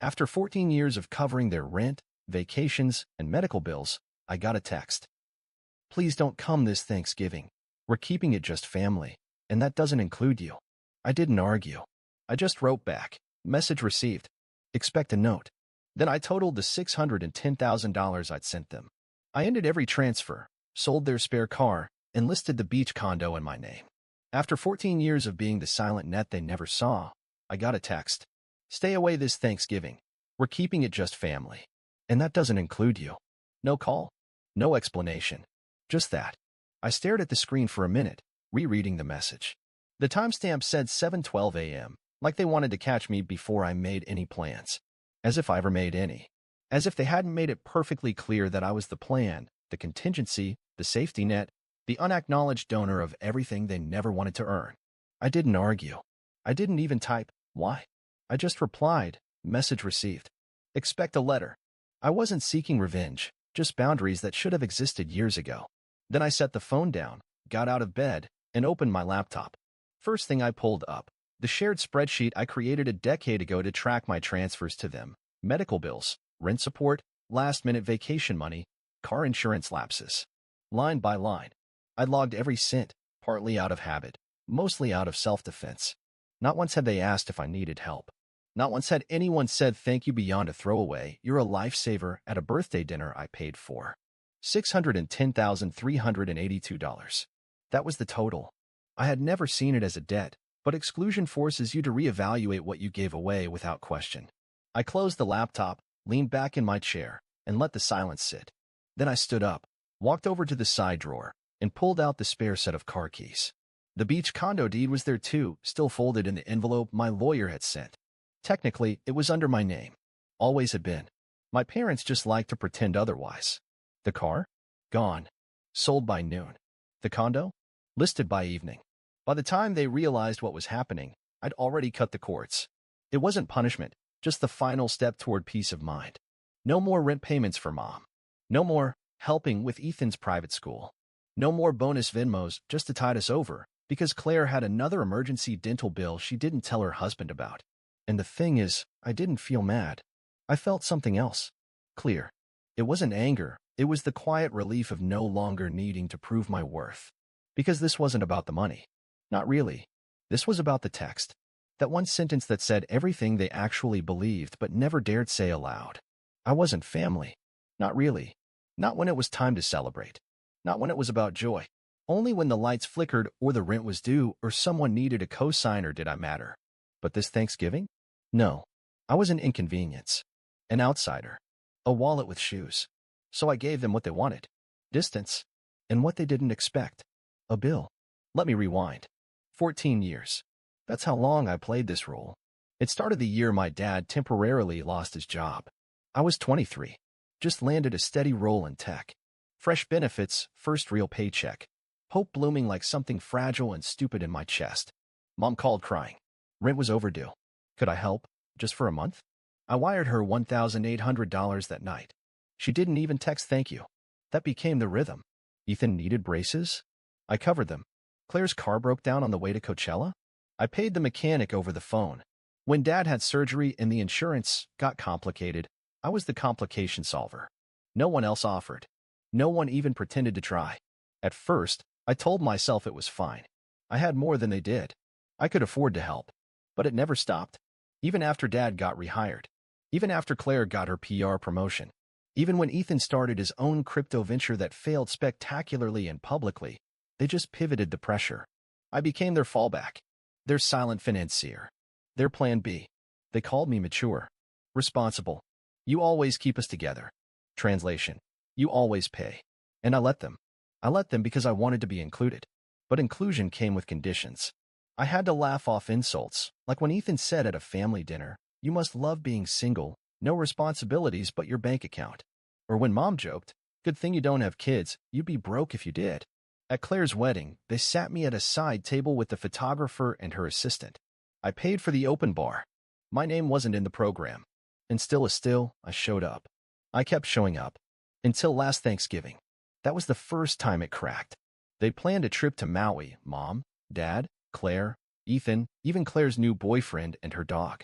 After 14 years of covering their rent, vacations, and medical bills, I got a text. Please don't come this Thanksgiving. We're keeping it just family, and that doesn't include you. I didn't argue. I just wrote back. Message received. Expect a note. Then I totaled the $610,000 I'd sent them. I ended every transfer, sold their spare car, and listed the beach condo in my name. After 14 years of being the silent net they never saw, I got a text. Stay away this Thanksgiving. We're keeping it just family. And that doesn't include you. No call. No explanation. Just that. I stared at the screen for a minute, rereading the message. The timestamp said 7:12 a.m., like they wanted to catch me before I made any plans. As if I ever made any. As if they hadn't made it perfectly clear that I was the plan, the contingency, the safety net, the unacknowledged donor of everything they never wanted to earn. I didn't argue. I didn't even type, why? I just replied, message received. Expect a letter. I wasn't seeking revenge, just boundaries that should have existed years ago. Then I set the phone down, got out of bed, and opened my laptop. First thing I pulled up, the shared spreadsheet I created a decade ago to track my transfers to them, medical bills, rent support, last-minute vacation money, car insurance lapses. Line by line, I logged every cent, partly out of habit, mostly out of self-defense. Not once had they asked if I needed help. Not once had anyone said thank you beyond a throwaway, you're a lifesaver at a birthday dinner I paid for. $610,382. That was the total. I had never seen it as a debt, but exclusion forces you to reevaluate what you gave away without question. I closed the laptop, leaned back in my chair, and let the silence sit. Then I stood up, walked over to the side drawer, and pulled out the spare set of car keys. The beach condo deed was there too, still folded in the envelope my lawyer had sent. Technically, it was under my name. Always had been. My parents just liked to pretend otherwise. The car? Gone. Sold by noon. The condo? Listed by evening. By the time they realized what was happening, I'd already cut the cords. It wasn't punishment, just the final step toward peace of mind. No more rent payments for mom. No more helping with Ethan's private school. No more bonus Venmos just to tide us over, because Claire had another emergency dental bill she didn't tell her husband about. And the thing is, I didn't feel mad. I felt something else. Clear. It wasn't anger, it was the quiet relief of no longer needing to prove my worth. Because this wasn't about the money. Not really. This was about the text. That one sentence that said everything they actually believed but never dared say aloud. I wasn't family. Not really. Not when it was time to celebrate. Not when it was about joy. Only when the lights flickered or the rent was due or someone needed a cosigner did I matter. But this Thanksgiving? No. I was an inconvenience. An outsider. A wallet with shoes. So I gave them what they wanted. Distance. And what they didn't expect. A bill. Let me rewind. 14 years. That's how long I played this role. It started the year my dad temporarily lost his job. I was 23. Just landed a steady role in tech. Fresh benefits, first real paycheck. Hope blooming like something fragile and stupid in my chest. Mom called crying. Rent was overdue. Could I help? Just for a month? I wired her $1,800 that night. She didn't even text thank you. That became the rhythm. Ethan needed braces? I covered them. Claire's car broke down on the way to Coachella? I paid the mechanic over the phone. When Dad had surgery and the insurance got complicated, I was the complication solver. No one else offered. No one even pretended to try. At first, I told myself it was fine. I had more than they did. I could afford to help. But it never stopped. Even after Dad got rehired. Even after Claire got her PR promotion. Even when Ethan started his own crypto venture that failed spectacularly and publicly, they just pivoted the pressure. I became their fallback. Their silent financier. Their plan B. They called me mature. Responsible. You always keep us together. Translation. You always pay. And I let them. I let them because I wanted to be included. But inclusion came with conditions. I had to laugh off insults, like when Ethan said at a family dinner, you must love being single, no responsibilities but your bank account. Or when Mom joked, good thing you don't have kids, you'd be broke if you did. At Claire's wedding, they sat me at a side table with the photographer and her assistant. I paid for the open bar. My name wasn't in the program. And still, I showed up. I kept showing up. Until last Thanksgiving. That was the first time it cracked. They planned a trip to Maui, Mom, Dad, Claire, Ethan, even Claire's new boyfriend and her dog.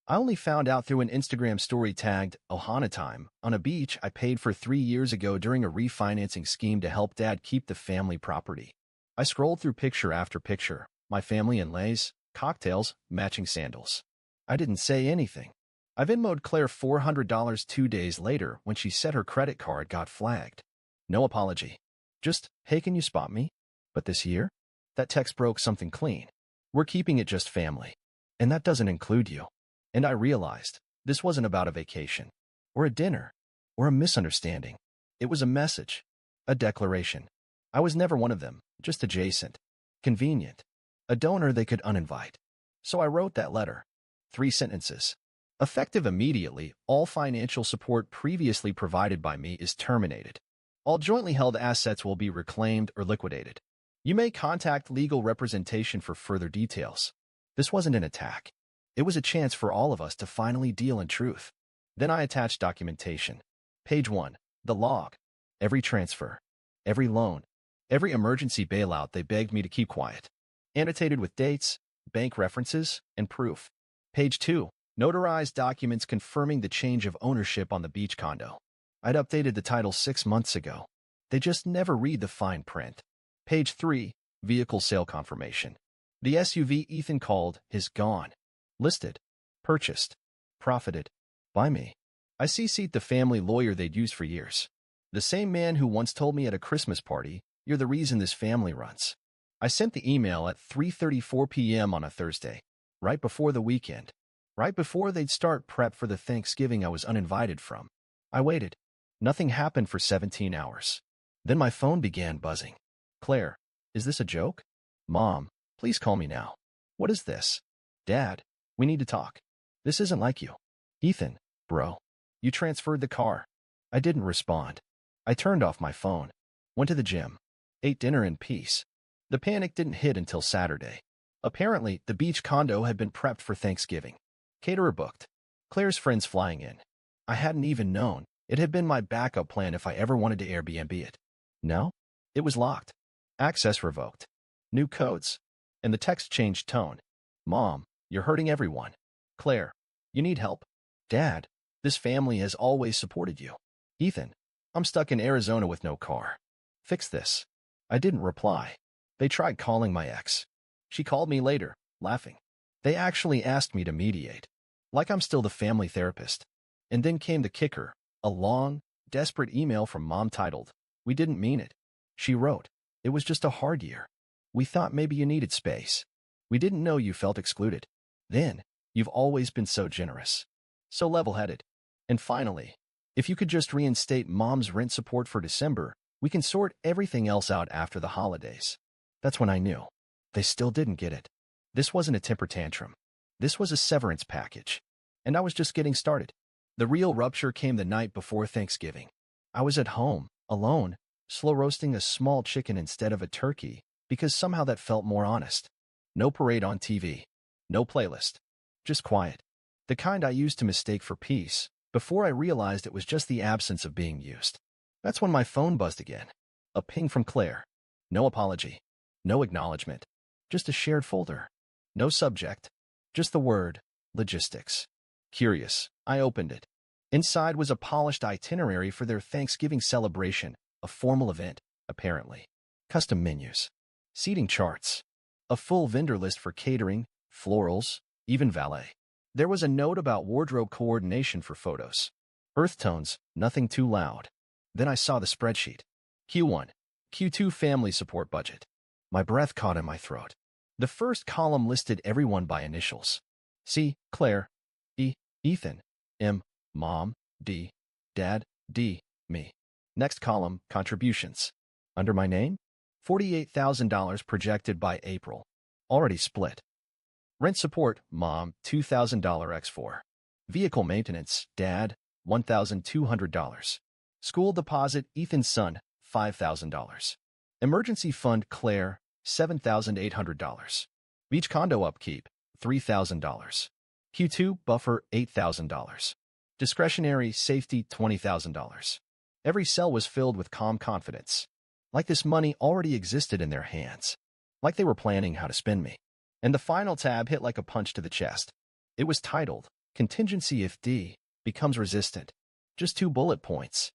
I only found out through an Instagram story tagged Ohana Time on a beach I paid for 3 years ago during a refinancing scheme to help Dad keep the family property. I scrolled through picture after picture, my family in lays, cocktails, matching sandals. I didn't say anything. I Venmo'd Claire $400 2 days later when she said her credit card got flagged. No apology. Just, hey, can you spot me? But this year? That text broke something clean. We're keeping it just family. And that doesn't include you. And I realized this wasn't about a vacation, or a dinner, or a misunderstanding. It was a message, a declaration. I was never one of them, just adjacent, convenient, a donor they could uninvite. So I wrote that letter. 3 sentences. Effective immediately, all financial support previously provided by me is terminated. All jointly held assets will be reclaimed or liquidated. You may contact legal representation for further details. This wasn't an attack. It was a chance for all of us to finally deal in truth. Then I attached documentation. Page 1. The log. Every transfer. Every loan. Every emergency bailout they begged me to keep quiet. Annotated with dates, bank references, and proof. Page 2. Notarized documents confirming the change of ownership on the beach condo. I'd updated the title 6 months ago. They just never read the fine print. Page 3. Vehicle sale confirmation. The SUV Ethan called is gone. Listed. Purchased. Profited. By me. I CC'd the family lawyer they'd used for years. The same man who once told me at a Christmas party, "You're the reason this family runs." I sent the email at 3:34 p.m. on a Thursday, right before the weekend, right before they'd start prep for the Thanksgiving I was uninvited from. I waited. Nothing happened for 17 hours. Then my phone began buzzing. Claire, is this a joke? Mom, please call me now. What is this? Dad, we need to talk. This isn't like you. Ethan, bro, you transferred the car. I didn't respond. I turned off my phone, went to the gym, ate dinner in peace. The panic didn't hit until Saturday. Apparently, the beach condo had been prepped for Thanksgiving. Caterer booked. Claire's friends flying in. I hadn't even known. It had been my backup plan if I ever wanted to Airbnb it. No? It was locked. Access revoked. New codes. And the text changed tone. Mom, you're hurting everyone. Claire, you need help. Dad, this family has always supported you. Ethan, I'm stuck in Arizona with no car. Fix this. I didn't reply. They tried calling my ex. She called me later, laughing. They actually asked me to mediate, like I'm still the family therapist. And then came the kicker, a long, desperate email from Mom titled, "We didn't mean it." She wrote, "It was just a hard year. We thought maybe you needed space. We didn't know you felt excluded. Then, you've always been so generous, so level-headed. And finally, if you could just reinstate Mom's rent support for December, we can sort everything else out after the holidays." That's when I knew. They still didn't get it. This wasn't a temper tantrum. This was a severance package. And I was just getting started. The real rupture came the night before Thanksgiving. I was at home, alone, slow roasting a small chicken instead of a turkey, because somehow that felt more honest. No parade on TV. No playlist. Just quiet. The kind I used to mistake for peace, before I realized it was just the absence of being used. That's when my phone buzzed again. A ping from Claire. No apology. No acknowledgement. Just a shared folder. No subject. Just the word, logistics. Curious, I opened it. Inside was a polished itinerary for their Thanksgiving celebration, a formal event, apparently. Custom menus. Seating charts. A full vendor list for catering, florals, even valet. There was a note about wardrobe coordination for photos. Earth tones, nothing too loud. Then I saw the spreadsheet. Q1, Q2 family support budget. My breath caught in my throat. The first column listed everyone by initials. C, Claire. E, Ethan. M, Mom. D, Dad. D, me. Next column, contributions. Under my name? $48,000 projected by April. Already split. Rent support, Mom, $2,000 X4. Vehicle maintenance, Dad, $1,200. School deposit, Ethan's son, $5,000. Emergency fund, Claire, $7,800. Beach condo upkeep, $3,000. Q2 buffer, $8,000. Discretionary safety, $20,000. Every cell was filled with calm confidence. Like this money already existed in their hands. Like they were planning how to spend me. And the final tab hit like a punch to the chest. It was titled, Contingency if D becomes resistant. Just 2 bullet points.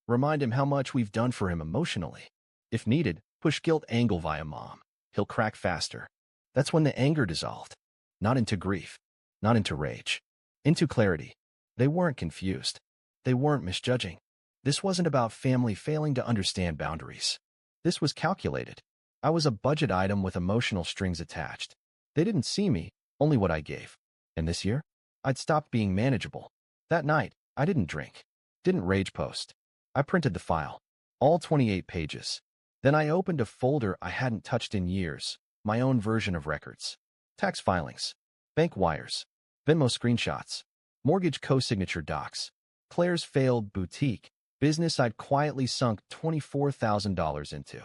Remind him how much we've done for him emotionally. If needed, push guilt angle via mom. He'll crack faster. That's when the anger dissolved. Not into grief. Not into rage. Into clarity. They weren't confused. They weren't misjudging. This wasn't about family failing to understand boundaries. This was calculated. I was a budget item with emotional strings attached. They didn't see me, only what I gave. And this year, I'd stopped being manageable. That night, I didn't drink. Didn't rage post. I printed the file. All 28 pages. Then I opened a folder I hadn't touched in years. My own version of records. Tax filings. Bank wires. Venmo screenshots. Mortgage co-signature docs. Claire's failed boutique. Business I'd quietly sunk $24,000 into.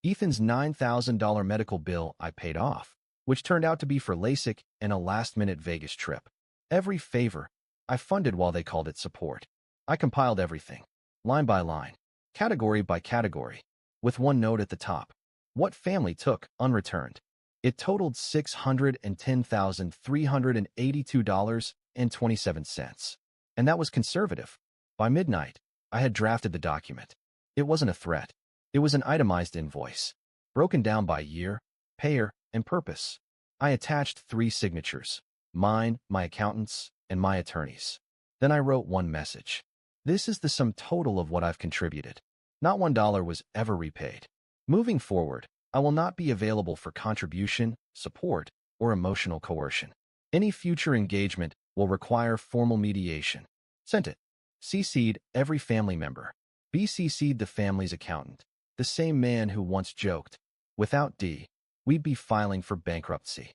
Ethan's $9,000 medical bill I paid off, which turned out to be for LASIK and a last-minute Vegas trip. Every favor I funded while they called it support. I compiled everything, line by line, category by category, with one note at the top. What family took unreturned. It totaled $610,382.27. And that was conservative. By midnight, I had drafted the document. It wasn't a threat. It was an itemized invoice, broken down by year, payer, and purpose. I attached 3 signatures, mine, my accountant's, and my attorney's. Then I wrote one message. This is the sum total of what I've contributed. Not $1 was ever repaid. Moving forward, I will not be available for contribution, support, or emotional coercion. Any future engagement will require formal mediation. Sent it. CC'd every family member. BCC'd the family's accountant, the same man who once joked, without D, we'd be filing for bankruptcy.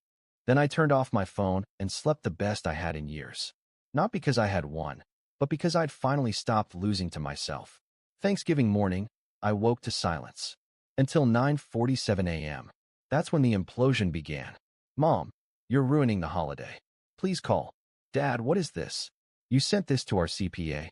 Then I turned off my phone and slept the best I had in years. Not because I had won, but because I'd finally stopped losing to myself. Thanksgiving morning, I woke to silence. Until 9:47 a.m. That's when the implosion began. Mom, you're ruining the holiday. Please call. Dad, what is this? You sent this to our CPA.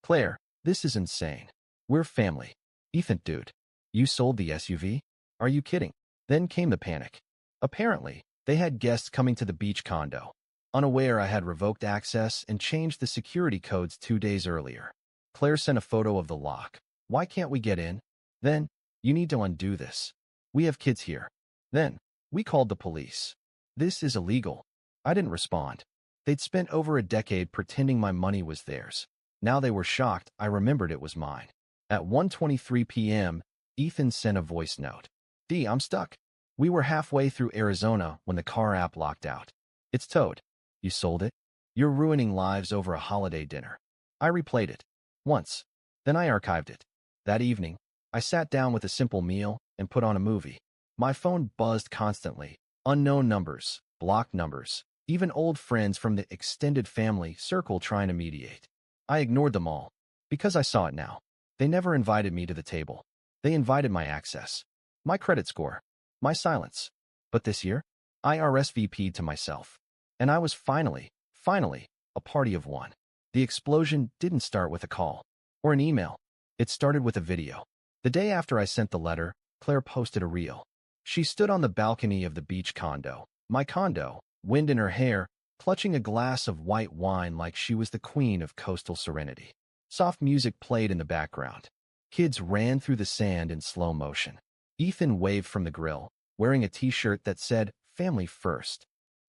Claire, this is insane. We're family. Ethan, dude, you sold the SUV? Are you kidding? Then came the panic. Apparently, they had guests coming to the beach condo. Unaware I had revoked access and changed the security codes 2 days earlier. Claire sent a photo of the lock. Why can't we get in? Then, you need to undo this. We have kids here. Then, we called the police. This is illegal. I didn't respond. They'd spent over a decade pretending my money was theirs. Now they were shocked I remembered it was mine. At 1:23 p.m., Ethan sent a voice note. D, I'm stuck. We were halfway through Arizona when the car app locked out. It's towed. You sold it? You're ruining lives over a holiday dinner. I replayed it. Once. Then I archived it. That evening, I sat down with a simple meal and put on a movie. My phone buzzed constantly. Unknown numbers, blocked numbers, even old friends from the extended family circle trying to mediate. I ignored them all, because I saw it now. They never invited me to the table. They invited my access, my credit score, my silence. But this year, I RSVP'd to myself. And I was finally, a party of one. The explosion didn't start with a call or an email. It started with a video. The day after I sent the letter, Claire posted a reel. She stood on the balcony of the beach condo, my condo, wind in her hair, clutching a glass of white wine like she was the queen of coastal serenity. Soft music played in the background. Kids ran through the sand in slow motion. Ethan waved from the grill, wearing a t-shirt that said, "Family First."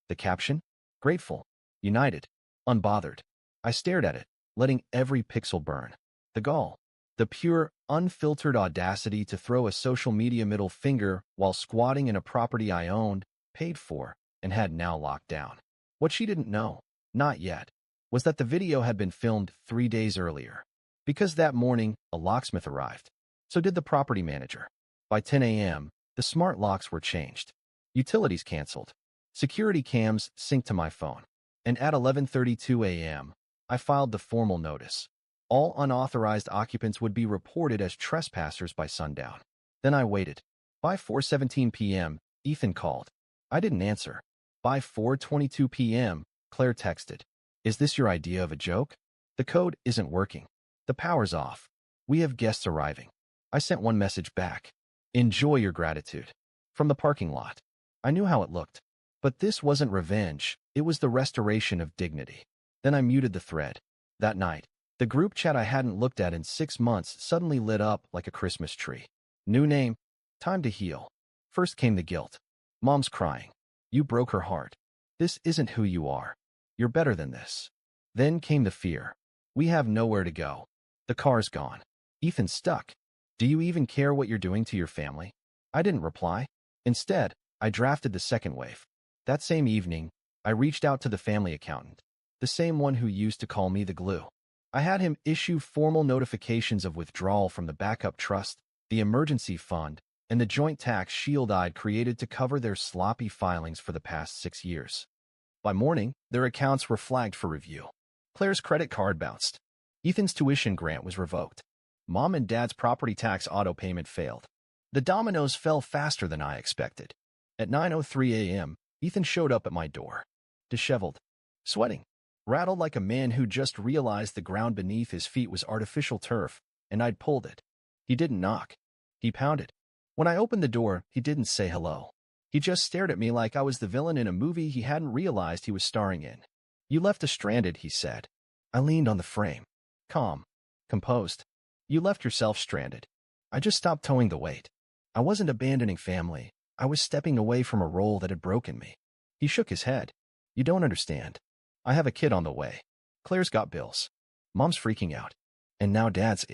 The caption? Grateful, united, unbothered. I stared at it, letting every pixel burn. The gall. The pure, unfiltered audacity to throw a social media middle finger while squatting in a property I owned, paid for, and had now locked down. What she didn't know, not yet, was that the video had been filmed 3 days earlier. Because that morning, a locksmith arrived. So did the property manager. By 10 a.m., the smart locks were changed. Utilities canceled. Security cams synced to my phone. And at 11:32 a.m., I filed the formal notice. All unauthorized occupants would be reported as trespassers by sundown. Then I waited. By 4:17 p.m., Ethan called. I didn't answer. By 4:22 p.m., Claire texted. Is this your idea of a joke? The code isn't working. The power's off. We have guests arriving. I sent one message back. Enjoy your gratitude. From the parking lot. I knew how it looked. But this wasn't revenge. It was the restoration of dignity. Then I muted the thread. That night, the group chat I hadn't looked at in 6 months suddenly lit up like a Christmas tree. New name, time to heal. First came the guilt. Mom's crying. You broke her heart. This isn't who you are. You're better than this. Then came the fear. We have nowhere to go. The car's gone. Ethan's stuck. Do you even care what you're doing to your family? I didn't reply. Instead, I drafted the second wave. That same evening, I reached out to the family accountant, the same one who used to call me the glue. I had him issue formal notifications of withdrawal from the backup trust, the emergency fund, and the joint tax shield I'd created to cover their sloppy filings for the past 6 years. By morning, their accounts were flagged for review. Claire's credit card bounced. Ethan's tuition grant was revoked. Mom and Dad's property tax auto payment failed. The dominoes fell faster than I expected. At 9:03 a.m., Ethan showed up at my door. Disheveled, sweating, rattled like a man who just realized the ground beneath his feet was artificial turf, and I'd pulled it. He didn't knock. He pounded. When I opened the door, he didn't say hello. He just stared at me like I was the villain in a movie he hadn't realized he was starring in. You left us stranded, he said. I leaned on the frame. Calm. Composed. You left yourself stranded. I just stopped towing the weight. I wasn't abandoning family. I was stepping away from a role that had broken me. He shook his head. You don't understand. I have a kid on the way. Claire's got bills. Mom's freaking out. And now Dad's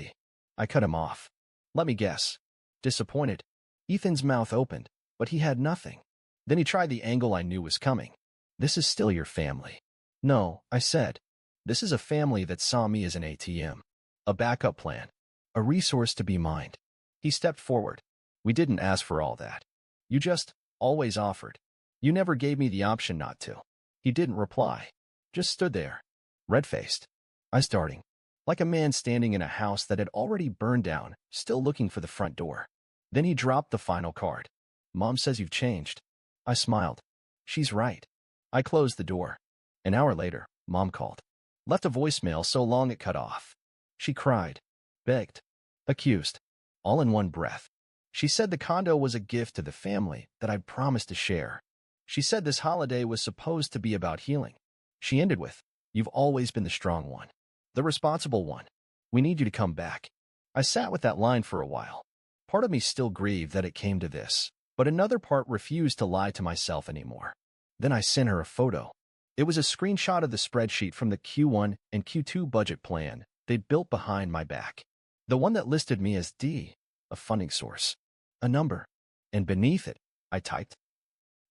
I cut him off. Let me guess. Disappointed. Ethan's mouth opened, but he had nothing. Then he tried the angle I knew was coming. This is still your family. No, I said. This is a family that saw me as an ATM. A backup plan. A resource to be mined. He stepped forward. We didn't ask for all that. You just always offered. You never gave me the option not to. He didn't reply. Just stood there. Red-faced. I starting. Like a man standing in a house that had already burned down, still looking for the front door. Then he dropped the final card. Mom says you've changed. I smiled. She's right. I closed the door. An hour later, Mom called. Left a voicemail so long it cut off. She cried. Begged. Accused. All in one breath. She said the condo was a gift to the family that I'd promised to share. She said this holiday was supposed to be about healing. She ended with, You've always been the strong one. The responsible one. We need you to come back. I sat with that line for a while. Part of me still grieved that it came to this, but another part refused to lie to myself anymore. Then I sent her a photo. It was a screenshot of the spreadsheet from the Q1 and Q2 budget plan they'd built behind my back. The one that listed me as D, a funding source. A number. And beneath it, I typed,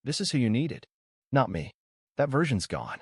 This is who you needed. Not me. That version's gone.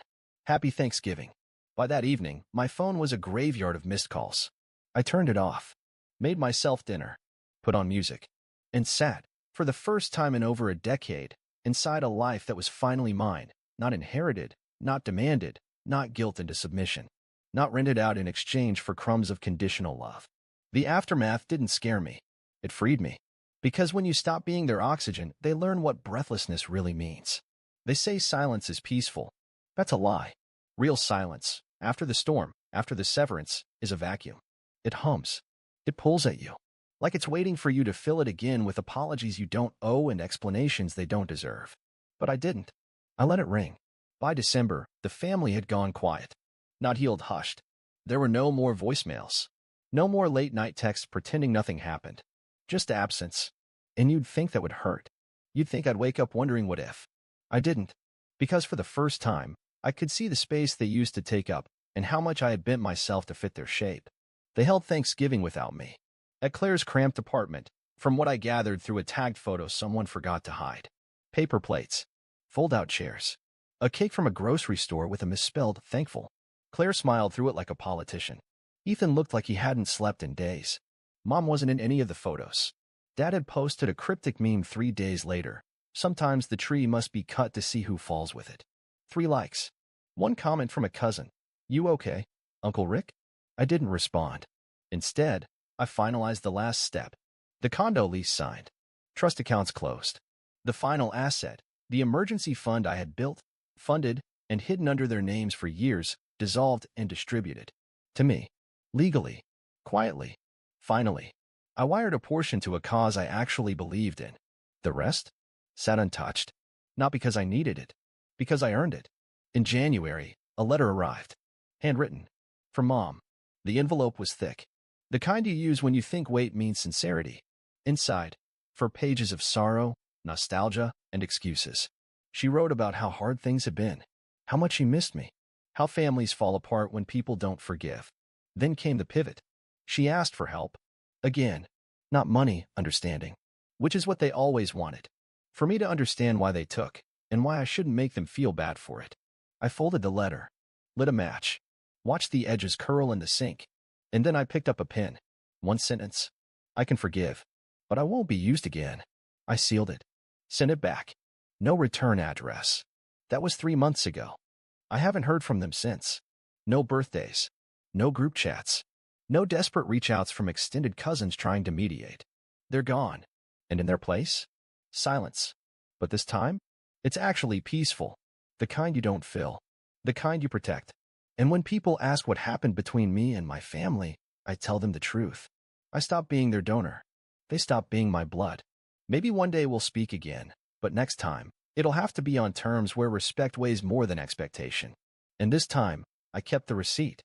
Happy Thanksgiving. By that evening, my phone was a graveyard of missed calls. I turned it off, made myself dinner, put on music, and sat, for the first time in over a decade, inside a life that was finally mine, not inherited, not demanded, not guilt into submission, not rented out in exchange for crumbs of conditional love. The aftermath didn't scare me. It freed me. Because when you stop being their oxygen, they learn what breathlessness really means. They say silence is peaceful. That's a lie. Real silence, after the storm, after the severance, is a vacuum. It hums. It pulls at you. Like it's waiting for you to fill it again with apologies you don't owe and explanations they don't deserve. But I didn't. I let it ring. By December, the family had gone quiet. Not healed, hushed. There were no more voicemails. No more late-night texts pretending nothing happened. Just absence. And you'd think that would hurt. You'd think I'd wake up wondering what if. I didn't. Because for the first time, I could see the space they used to take up and how much I had bent myself to fit their shape. They held Thanksgiving without me. At Claire's cramped apartment, from what I gathered through a tagged photo someone forgot to hide. Paper plates. Fold-out chairs. A cake from a grocery store with a misspelled thankful. Claire smiled through it like a politician. Ethan looked like he hadn't slept in days. Mom wasn't in any of the photos. Dad had posted a cryptic meme 3 days later. Sometimes the tree must be cut to see who falls with it. 3 likes. 1 comment from a cousin. You okay, Uncle Rick? I didn't respond. Instead, I finalized the last step. The condo lease signed. Trust accounts closed. The final asset, the emergency fund I had built, funded, and hidden under their names for years, dissolved and distributed. To me. Legally. Quietly. Finally. I wired a portion to a cause I actually believed in. The rest? Sat untouched. Not because I needed it. Because I earned it. In January, a letter arrived. Handwritten. For Mom. The envelope was thick. The kind you use when you think weight means sincerity. Inside, for pages of sorrow, nostalgia, and excuses. She wrote about how hard things had been, how much she missed me, how families fall apart when people don't forgive. Then came the pivot. She asked for help. Again, not money, understanding, which is what they always wanted. For me to understand why they took, and why I shouldn't make them feel bad for it. I folded the letter, lit a match, watched the edges curl in the sink, and then I picked up a pen. One sentence. I can forgive, but I won't be used again. I sealed it. Sent it back. No return address. That was 3 months ago. I haven't heard from them since. No birthdays. No group chats. No desperate reach-outs from extended cousins trying to mediate. They're gone. And in their place? Silence. But this time? It's actually peaceful. The kind you don't fill. The kind you protect. And when people ask what happened between me and my family, I tell them the truth. I stopped being their donor. They stopped being my blood. Maybe one day we'll speak again, but next time, it'll have to be on terms where respect weighs more than expectation. And this time, I kept the receipt.